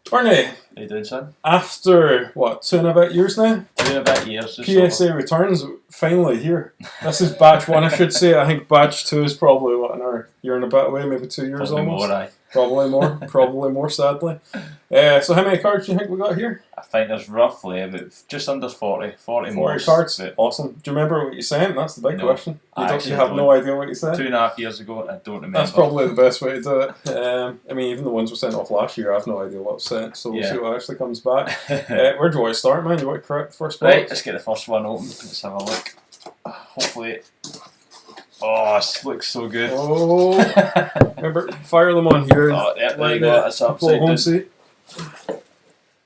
Barney, How you doing, son? after what, 2.5 years now? 2.5 years. PSA returns finally here. This is batch 1, I should say. I think batch 2 is probably what, another year and a bit away, maybe 2 years Probably almost. more, aye. Probably more, sadly. So how many cards do you think we got here? I think there's roughly about just under 40 40 more cards. Awesome. Do you remember what you sent? That's the big No, question. You I have no idea what you sent? 2.5 years ago, I don't remember. That's probably the best way to do it. I mean, even the ones we sent off last year, I have no idea what was sent, so we'll see what actually comes back. Where do you want to start, man? You want to correct the first box? Right, let's get the first one open. Let's have a look. Hopefully. Oh, this looks so good. Oh, remember, fire them on here. Oh, yeah, there you go. That's upside home down. seat.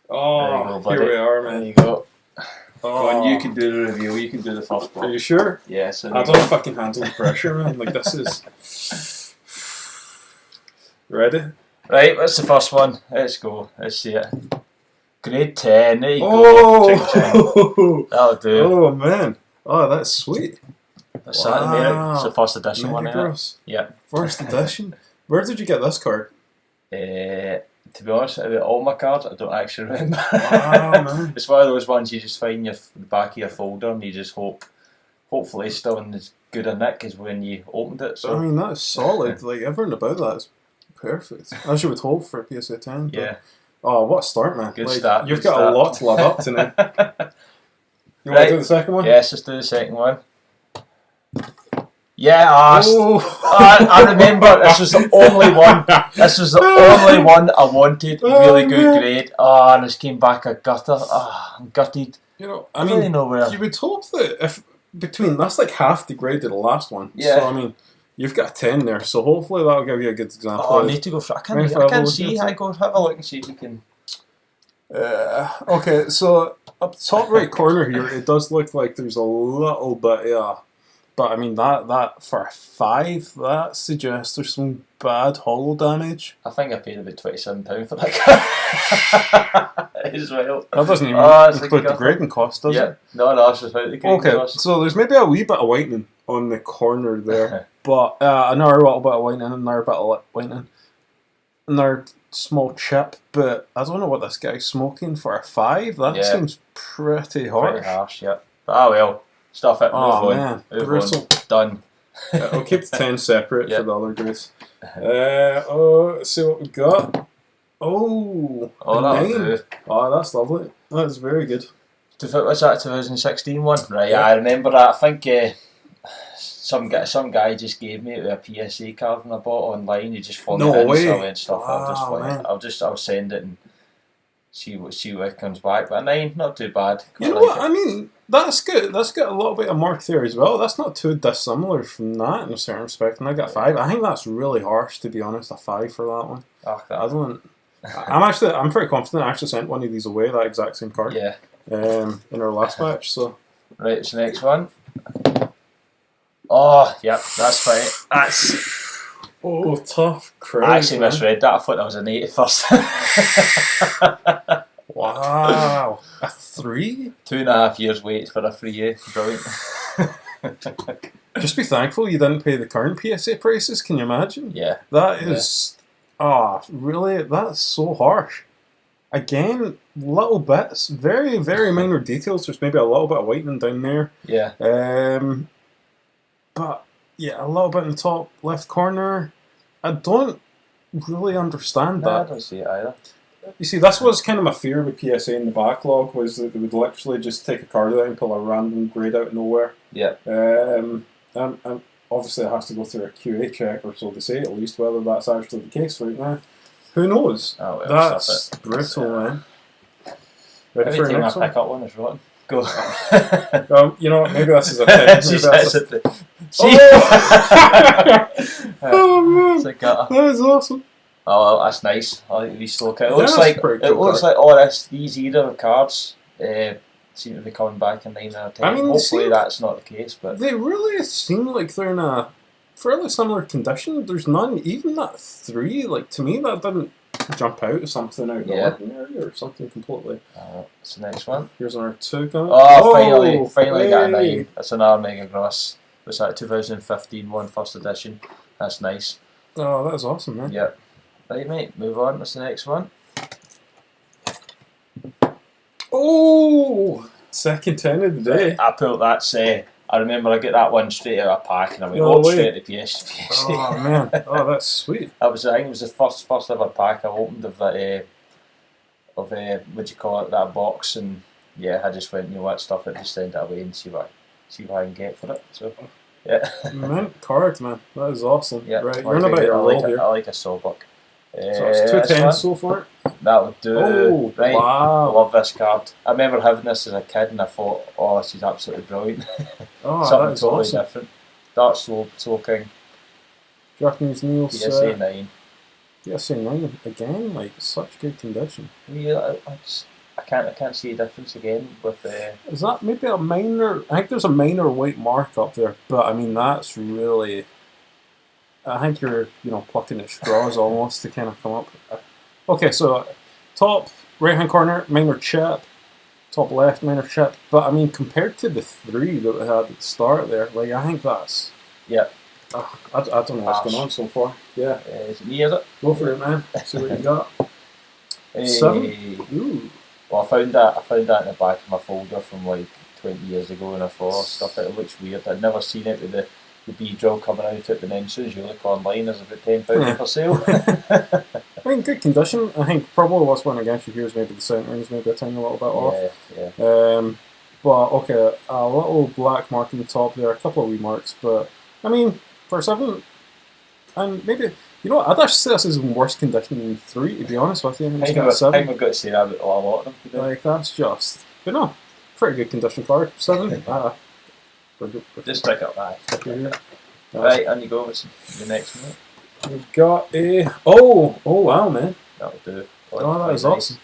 Oh, Go, here we are, There man. you go. Oh. Go on, you can do the review. You can do the first Are box. you sure? Yes. I don't know if I can handle the pressure, man. Like, this is... Ready? Right, what's the first one? Let's go. Let's see it. Grade 10. There you go. Oh! That'll do. Oh, man. Oh, that's sweet. That's that, mate. It's the first edition one, isn't it? Metagross. Yeah. First edition. Where did you get this card? To be honest, out of all my cards, I don't actually remember. Wow, man. It's one of those ones you just find the back of your folder and you just hopefully it's still in as good a nick as when you opened it. So I mean, that's solid. Like, everything about that is perfect. As you would hope for a PSA 10. But, yeah. oh, what a start, man. Good like, start. You've Good got start. a lot to live up to now. You want Right. to do the second one? Yes, let's do the second one. Yeah, Oh. I remember this was the only one. This was the only one I wanted. Really good man. grade. Oh, and this came back a gutter. I'm gutted. You know, I I don't really mean, know where. you would hope that if between that's like half the grade of the last one. Yeah. So I mean, you've got a 10 there, so hopefully that'll give you a good example. Oh, I of- need to go for. I Mind if can't. I I have a can't look see. at I go have a look and see if you can. Okay, so up top right corner here, it does look like there's a little bit, yeah. But I mean, that for a 5, that suggests there's some bad hollow damage. I think I paid about £27 for that card as well. That doesn't even it's like include the gutter. grading cost, does Yeah, it? no, it's just about the grade Okay, cost. so there's maybe a wee bit of whitening on the corner there, but another little bit of whitening, another bit of whitening, another small chip. But I don't know what this guy's smoking for a 5. That Yeah. seems pretty harsh. Pretty harsh, yeah. But well, stuff it. Move Oh on. man, Move brutal. on. Done. I'll keep the 10 separate Yeah. for the other grades. Let's see what we got. Oh, Oh, a that'll 9. do. Oh, that's lovely. That's very good. What's that? 2016 one, right? Yeah. I remember that. I think some guy just gave me a PSA card and I bought online. He just phoned No it in, way. so I went stuff. Wow, man. I'll send it and see what comes back. But a 9, not too bad. You know what? I mean, that's good. That's got a little bit of mark there as well. That's not too dissimilar from that in a certain respect. And I got 5. I think that's really harsh, to be honest. A 5 for that one. I don't. I'm pretty confident I actually sent one of these away, that exact same card. Yeah. In our last batch. So. Right, it's the next one. Oh, yep, that's fine. That's. Oh, tough crowd. I actually man. misread that. I thought that was an 8 at first. Wow. A 3? 2.5 years wait for a free. Brilliant. Just be thankful you didn't pay the current PSA prices, can you imagine? Yeah. That is... really? That's so harsh. Again, little bits, very, very minor details. There's maybe a little bit of whitening down there. Yeah. But, yeah, a little bit in the top left corner. I don't really understand No, I that. don't see it either. You see, this was kind of my fear with PSA in the backlog, was that they would literally just take a card out and pull a random grade out of nowhere. Yeah. And obviously it has to go through a QA check, or so they say at least. Whether that's actually the case right now, who knows? Oh, well, That's stuff it. brutal, man. Ready for Every the time I next one? pick up one, it's rotten. Go. You know what? Maybe this is a 10. Maybe See, that's that's a... it. See? Oh man, It's like that. that is awesome. Oh, well, that's nice. I like these slow cards. It Yeah, looks that's like a pretty cool these era of cards seem to be coming back in 9 out of 10. I mean, they Hopefully seem- that's not the case, but They really seem like they're in a fairly similar condition. There's none, even that 3. Like, to me, that didn't jump out as something out of the Yeah. ordinary or something completely. it's the next one. Here's another 2 coming. Oh, finally got a hey. 9. That's another Mega Gross. What's that? 2015 one, first edition. That's nice. Oh, that is awesome, man. Yep. Right, mate. Move on. What's the next one? Oh, second 10 of the day. I pulled that. I remember I get that one straight out of a pack, and I went, straight to PSA. Oh man, oh that's sweet. I think it was the first ever pack I opened of that what do you call it, that box, and yeah, I just went, you know what, stuff it, just send it away and see what I can get for it. So yeah, mint card, man, that is awesome. Yeah, right, you're in about your roll here. I like a sawbuck. So it's 2 10s so far. That would do. Oh, right. Wow. I love this card. I remember having this as a kid and I thought, oh, this is absolutely brilliant. Oh, something that is totally awesome. different. Dark Soaking. Japanese Neil PSA 9. PSA 9 again, like such good condition. Yeah, I can't see a difference again with. Is that maybe a minor? I think there's a minor white mark up there, but I mean that's really. I think you're, plucking at straws almost to kind of come up. Okay, so top right hand corner, minor chip. Top left, minor chip. But I mean, compared to the 3 that we had at the start there, like I think that's. Yeah. I don't know what's going on so far. Yeah. Is it me, is it? Go for it, man. See what you got. 7. Ooh. Well, I found that in the back of my folder from like 20 years ago, and I thought stuff. It looks weird. I'd never seen it with the B drill coming out at the then as soon as you look online, there's about 10,000 for sale. I mean, good condition. I think probably what's one against you here is maybe the centering's maybe a tiny little bit off. Yeah. But okay, a little black mark in the top there, a couple of wee marks, but I mean, for 7, and maybe, I'd actually say this is in worse condition than 3, to be honest with you. I think we've got to say that about a lot of them. Like, that's just, but no, pretty good condition card. 7. Just stick up that. Right, and you go with the next one. We've got a. Oh wow, man. That'll do. Oh, that is awesome.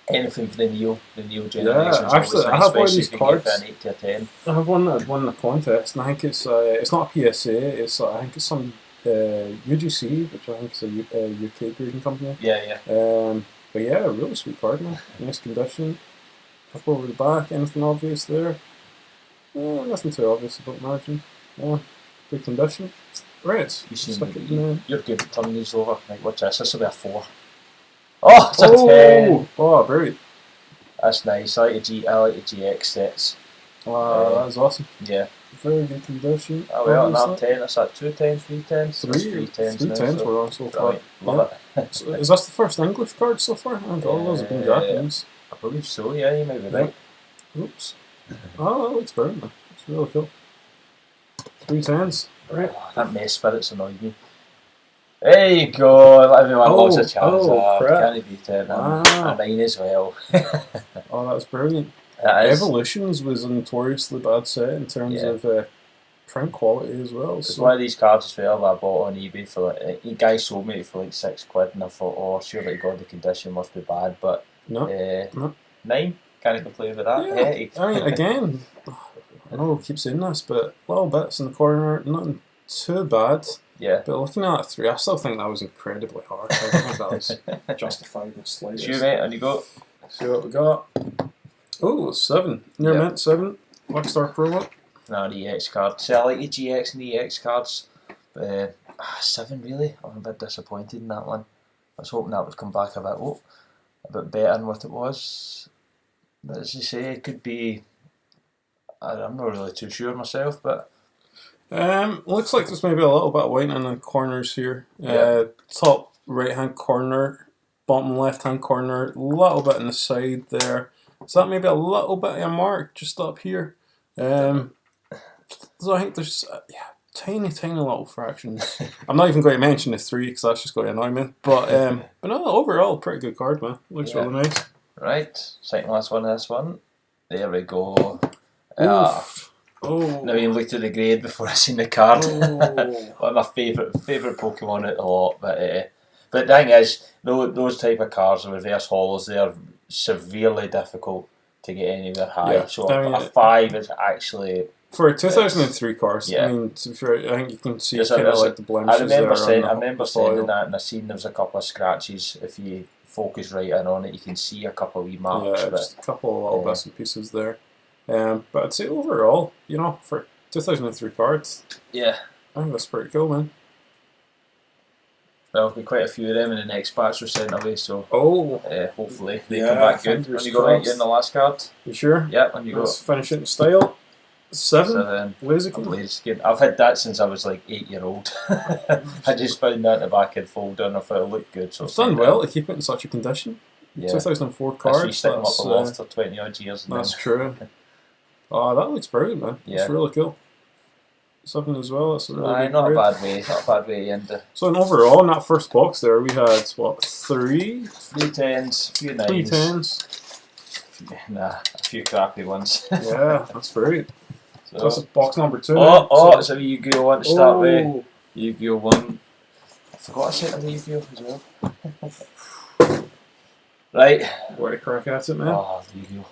Anything for the Neo generation. Yeah, actually, I have one of these cards. An 8 to a 10. I have one that won the contest, and I think it's not a PSA. I think it's some UGC, which I think is a UK breeding company. Yeah. But yeah, a really sweet card, man. Nice condition. Up over the back, anything obvious there? Nothing too obvious about margin. Yeah, good condition. Right. You're good at turning these over. Like, watch this. This will be a 4. Oh, it's a 10. Oh, brilliant. That's nice. I like the GX sets. Wow, that is awesome. Yeah. Very good condition. Oh, well, not 10. That's at 2 10s, 3 10s. 3 10s we're on so far. Love it. So is this the first English card so far? I think all those have been Japanese. I believe so, yeah, you may be right. Oops. Oh, that looks brilliant, man. It's really cool. 3 10s. Right. Oh, that mess spirits annoyed me. There you go. Everyone loves a chance. Can't beat it. A 9 as well. Oh, that's brilliant. Evolutions was a notoriously bad set in terms of print quality as well. It's one of these cards as well that I bought on eBay for a guy sold me for like £6, and I thought, oh, surely God, the condition must be bad, but no. 9. Can't complain with that. Yeah. I mean, again, I know we keep saying this, but little bits in the corner, nothing too bad. Yeah. But looking at 3, I still think that was incredibly hard. I think that was justified in slightest. It's you, mate, and you go. See what we got. Oh, 7. Near mint 7. Blackstar Pro. No, the EX card. See, I like the GX and the EX cards. But 7, really? I'm a bit disappointed in that one. I was hoping that would come back a bit better than what it was. But as you say, it could be. I'm not really too sure myself, but. Looks like there's maybe a little bit of white in the corners here. Top right hand corner, bottom left hand corner, a little bit on the side there. So that maybe a little bit of a mark just up here. So I think there's tiny little fractions. I'm not even going to mention the 3 because that's just going to annoy me. But no, overall, pretty good card, man. Looks really nice. Right, second last one of this one. There we go. Oh. Now you looked at the grade before I seen the card. One of my favourite Pokemon at the lot. But the thing is, those type of cards, the reverse holos, they are severely difficult to get anywhere high. Yeah, so a 5 is actually for a 2003 card. Yeah. I mean, I think you can see kind of like the blemishes. I remember sending that, and I seen there was a couple of scratches. If you focus right in on it, you can see a couple of wee marks. Yeah, just a couple of little bits and pieces there. But I'd say overall, for 2003 cards, I think that's pretty cool, man. Well, we've got quite a few of them, and the next batch were sent away, so hopefully they come back good. When you go right, you're in the last card. You sure? Yeah, when you Let's finish it in style. 7. Blaziken. I've had that since I was like 8-year-old. I just found that in the back end folder and I thought it looked good. So it's done well to keep it in such a condition. Yeah. 2004 card. You stick them up the loft for 20 odd years. That's true. Oh, that looks brilliant, man. Yeah. It's really cool. 7 as well. That's a really not a bad way. Not a bad way to end it. So overall, in that first box there, we had what, 3 10s, a few 9s, 3 10s. Nah, a few crappy ones. Yeah, that's brilliant. So this is box number 2. It's a Yu-Gi-Oh one to start with. Yu-Gi-Oh 1. I forgot I sent a Yu-Gi-Oh as well. Right. Way to crack at it, man. Yu-Gi-Oh.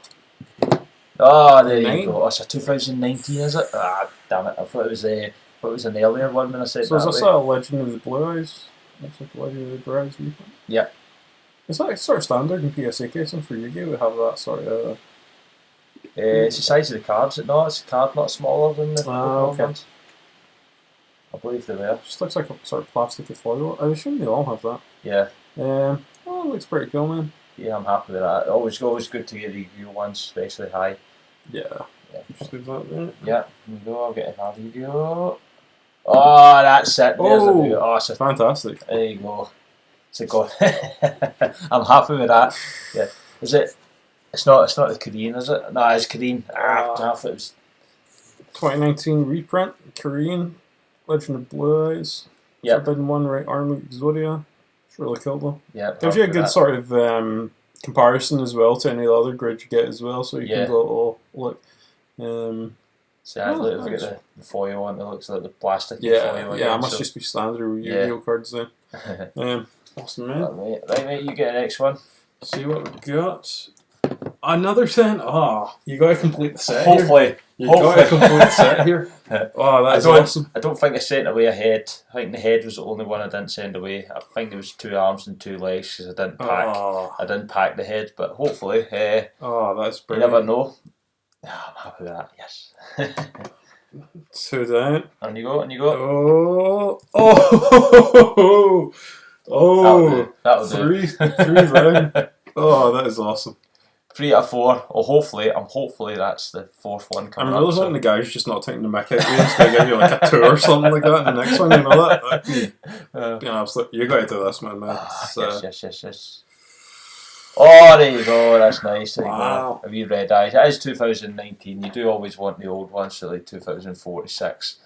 There you go. It's a 2019, is it? Damn it! I thought it was an earlier one when I said that. So is this a Legend of the Blue Eyes? Looks like a Legend of the Blue Eyes reprint. Yeah. Is that sort of standard in PSA casing for Yu-Gi-Oh? We have that sort of. It's the size of the cards. It's a card not smaller than the ones. I believe they were. Just looks like a sort of plastic foil. I assume they all have that. Yeah. It looks pretty cool, man. Yeah, I'm happy with that. Always good to get the Yu-Gi-Oh ones, especially high. Yeah. Just leave that there. Yeah. Here we go. I'll get another Yu-Gi-Oh. Oh, that's it. It's fantastic. There you go. It's a god. I'm happy with that. Yeah. Is it? It's not the Korean, is it? No, it's Korean. It was 2019 reprint, Korean, Legend of Blue Eyes. Yeah. Forbidden One, Right Arm Exodia. It's really cool though. Yeah. Gives you a good sort of comparison as well to any other grid you get as well, so you can go, look. So look at the foil one. It looks like the plastic foil. Yeah, it must just be standard with Yu-Gi-Oh cards then. Awesome, man. Right, mate, you get the next one. See what we got. Another 10. You got to complete the set. Hopefully. You got to complete the set here. That's awesome. I don't think I sent away a head. I think the head was the only one I didn't send away. I think there was 2 arms and 2 legs because I didn't pack. I didn't pack the head, but hopefully. That's brilliant. You never know. I'm happy with that. Yes. 2 down. On you go. That'll do. 3 down. That is awesome. 3 out of 4. Hopefully that's the 4th one coming up. I'm really hoping the guy's just not taking the mick out of you. He's going to give you like a 2 or something like that in the next one. You know that? You got to do this, man. Yes. Oh, there you go. That's nice. There you go. Have you red eyes? It is 2019. You do always want the old ones, so like 2046.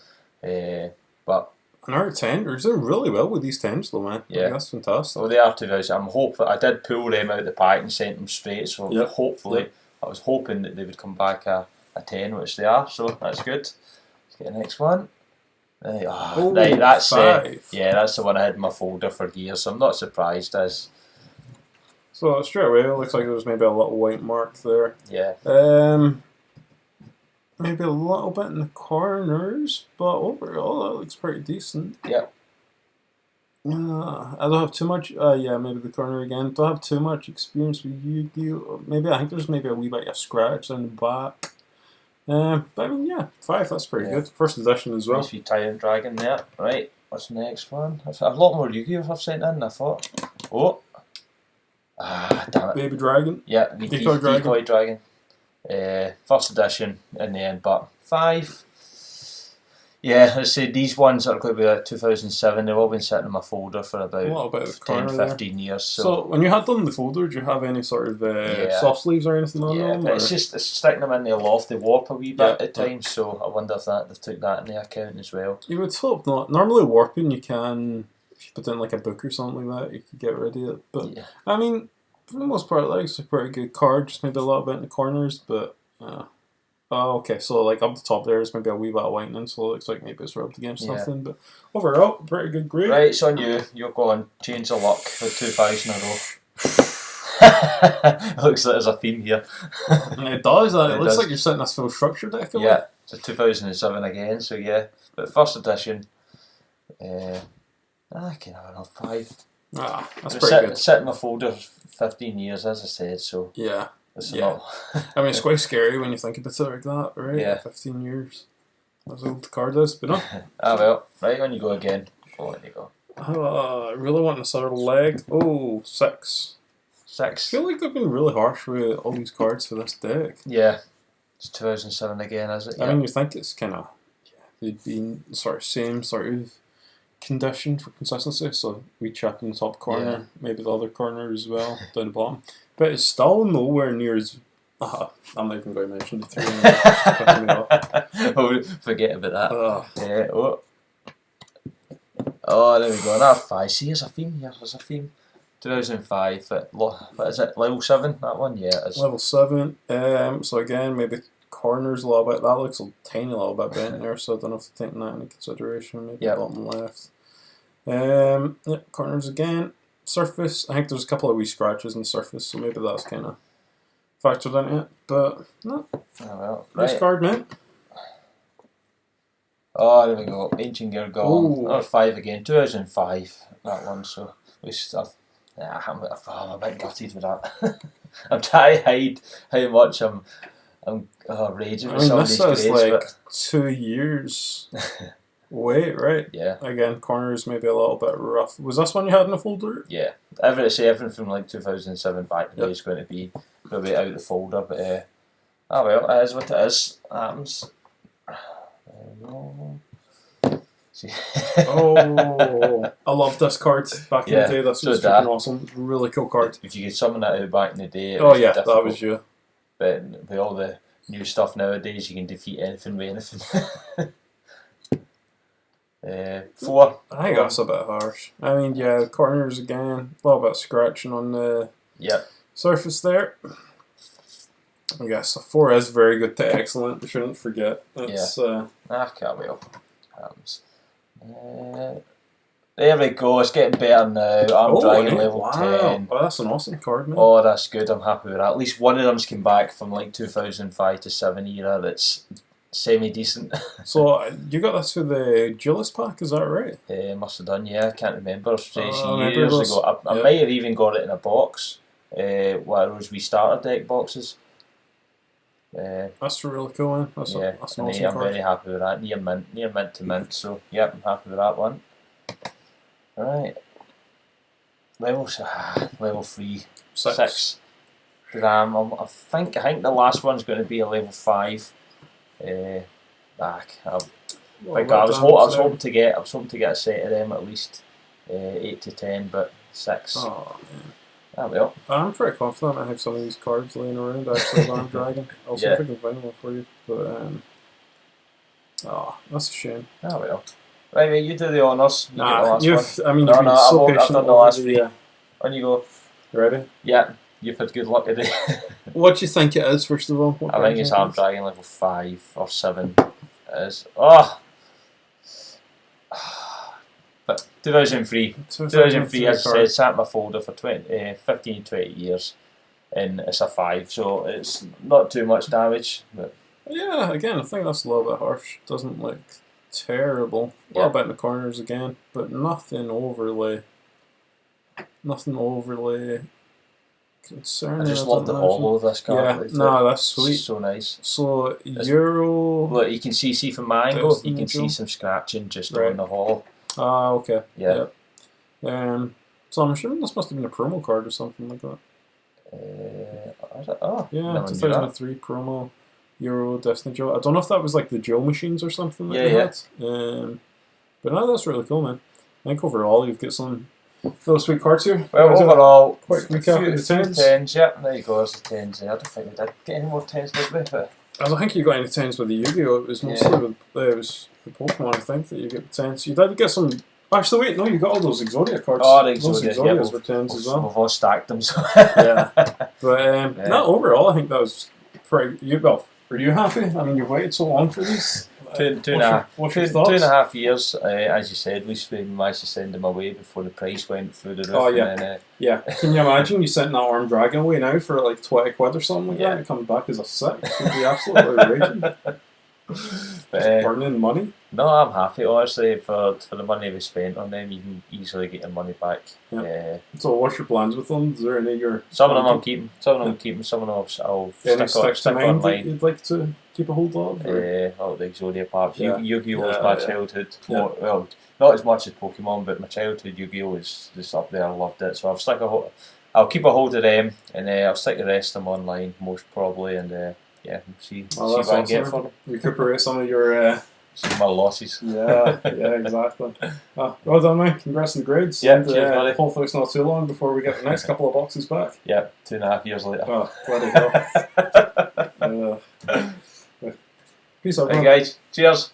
But another 10. They're doing really well with these 10s, though, man. Yeah, that's fantastic. Well, they are 2000. I'm hoping I did pull them out of the pack and sent them straight. So hopefully, I was hoping that they would come back a 10, which they are. So that's good. Let's get the next one. Right, that's 5. That's the one I had in my folder for years. So I'm not surprised as. So straight away, it looks like there was maybe a little white mark there. Yeah. Maybe a little bit in the corners, but overall that looks pretty decent. Yeah. I don't have too much. Maybe the corner again. Don't have too much experience with Yu-Gi-Oh. Maybe I think there's maybe a wee bit of scratch on the back. But I mean, 5. That's pretty good. First edition as well. Nice wee Tyrant Dragon there. Right. What's the next one? I've a lot more Yu-Gi-Oh I've sent in. I thought. Damn it. Baby Dragon. Yeah, the Decoy Dragon. First edition in the end, but 5. Yeah, let's say these ones are going to be like 2007. They've all been sitting in my folder for about 10, 15 years. So when you had them in the folder, do you have any sort of soft sleeves or anything on them? Yeah, it's just sticking them in the loft. They warp a wee bit at times, so I wonder if they took that into account as well. You would hope not. Normally warping you can, if you put in like a book or something like that, you could get rid of it. But I mean, for the most part, like, it's a pretty good card. Just maybe a little bit in the corners, but okay. So like up the top there is maybe a wee bit of whitening, so it looks like maybe it's rubbed against something. But overall, pretty good grade. Right, it's on you. You're going change the luck with 2,000 in a row. It looks like there's a theme here. It does. It looks like you're setting a full structure deck. Yeah, it's 2007 again. So yeah, but first edition. I can have another 5. That's pretty good. It's sat in my folder 15 years, as I said. So yeah. I mean, it's quite scary when you think about it like that, right? Yeah. 15 years. That's how old the card is, but no. Well, right, on you go again. Oh, on you go. I really want this other leg. Oh, 6. 6. I feel like they've been really harsh with all these cards for this deck. Yeah. It's 2007 again, is it? I mean, you think it's kind of... They'd been sort of same sort of condition for consistency, so we chip in the top corner, maybe the other corner as well, down the bottom. But it's still nowhere near as... I'm not even going to mention the 3. Oh, forget about that. Yeah, oh, there we go. Another 5. See, there's a theme here. There's a theme. 2005. What is it? Level 7? That one? Yeah, it is. Level 7. So again, maybe corners a little bit. That looks a tiny little bit bent there, so I don't know if they're taking that into consideration. Maybe bottom left. Corners again. Surface. I think there's a couple of wee scratches on the surface, so maybe that's kind of factored into it. But no. Oh, well, nice card, mate. Oh, there we go. Ancient Gear gone. That was 5 again. 2005. That one. So we stuff. Yeah, I'm a bit gutted with that. I'm trying to hide how much I'm raging with some of these grades. This is like 2 years away, right? Yeah. Again, corners maybe a little bit rough. Was this one you had in the folder? Yeah. Everything from like 2007 back to is going to be out the folder, but well, it is what it is. Happens. There we go. Oh, I love this card back in the day. This was freaking awesome. Really cool card. If you could summon that out back in the day, that was you. But with all the new stuff nowadays, you can defeat anything with anything. 4. I think that's a bit harsh. I mean, the corners again, a little bit of scratching on the surface there. I guess a 4 is very good to excellent. We shouldn't forget. It's, can't wait. There we go. It's getting better now. I'm dragging level 10. Oh, that's an awesome card, man. Oh, that's good. I'm happy with that. At least one of them's came back from like 2005 to 7 era. That's semi-decent. So you got this for the Julius pack, is that right? Must have done, yeah. I can't remember. Years ago. I might have even got it in a box. One of those restarter deck boxes. That's really cool, man. That's an awesome I'm very happy with that. Near mint to mint. So yeah, I'm happy with that one. Right. Level 3. 6. I think the last one's going to be a level 5. Back. I was hoping to get a set of them at least 8 to 10, but 6. Oh man. Ah, well. I'm pretty confident I have some of these cards laying around actually on Dragon. I'll see if I can find one for you. But that's a shame. Ah, well. Right, mate, you do the honours. You've been so patient. I've done the last 3. On you go. You ready? Yeah, you've had good luck today. What do you think it is, first of all? I think it's Arm Dragon level 5 or 7. It is. Oh! But 2003. 2003, as I said, sat in my folder for 15, 20 years. And it's a 5, so it's not too much damage. But yeah, again, I think that's a little bit harsh. Doesn't look terrible. A little bit in the corners again, but nothing overly concerning. I just love the hollow of this card. Yeah, that's sweet. It's so nice. So Euro. Look, you can see from my angle, you can see some scratching just on the hull. Ah, okay. Yeah. So I'm assuming this must have been a promo card or something like that. Yeah, 2003 promo Euro Destiny Joe. I don't know if that was like the Joe machines or something that they had. But no, that's really cool, man. I think overall you've got some little sweet cards here. Well, overall, quick recap of the 10s. 10s, yeah, there you go, there's the 10s. I don't think we did get any more 10s, did we? But I don't think you got any 10s with the Yu-Gi-Oh! It was mostly with it was the Pokemon, I think, that you get the 10s. You did get some. Actually, wait, no, you got all those Exodia cards. Oh, the Exodia, those Exodias were 10s as well. We've all stacked them, so. Yeah. But no, overall, I think that was pretty. Well, were you happy? I mean, you've waited so long for these. Two and a half years, as you said, at least we managed to send them away before the price went through the roof. Oh, yeah. And then, yeah. Can you imagine you sent that Armed Dragon away now for like 20 quid or something like that and it comes back as a 6? It would be absolutely outrageous. Burning money. No, I'm happy, honestly, for the money we spent on them. You can easily get your money back. Yeah. So what's your plans with them? Is there any some of them I'm keeping, some of them I'm keeping, some of them I'll stick to online. You'd like to keep a hold of? All the Exodia packs. Yeah. Yu-Gi-Oh was my childhood. Well, not as much as Pokemon, but my childhood Yu-Gi-Oh is just up there. I loved it, so I'll keep a hold of them, and I'll stick the rest of them online most probably, and we'll see what I get for them. Recuperate some of your some of my losses. Yeah, exactly. Well done, man. Congrats on the grades. Yeah, and, cheers, buddy. Hopefully it's not too long before we get the next couple of boxes back. Yeah, 2.5 years later. Oh, bloody hell. Peace out, Hey man. guys, cheers.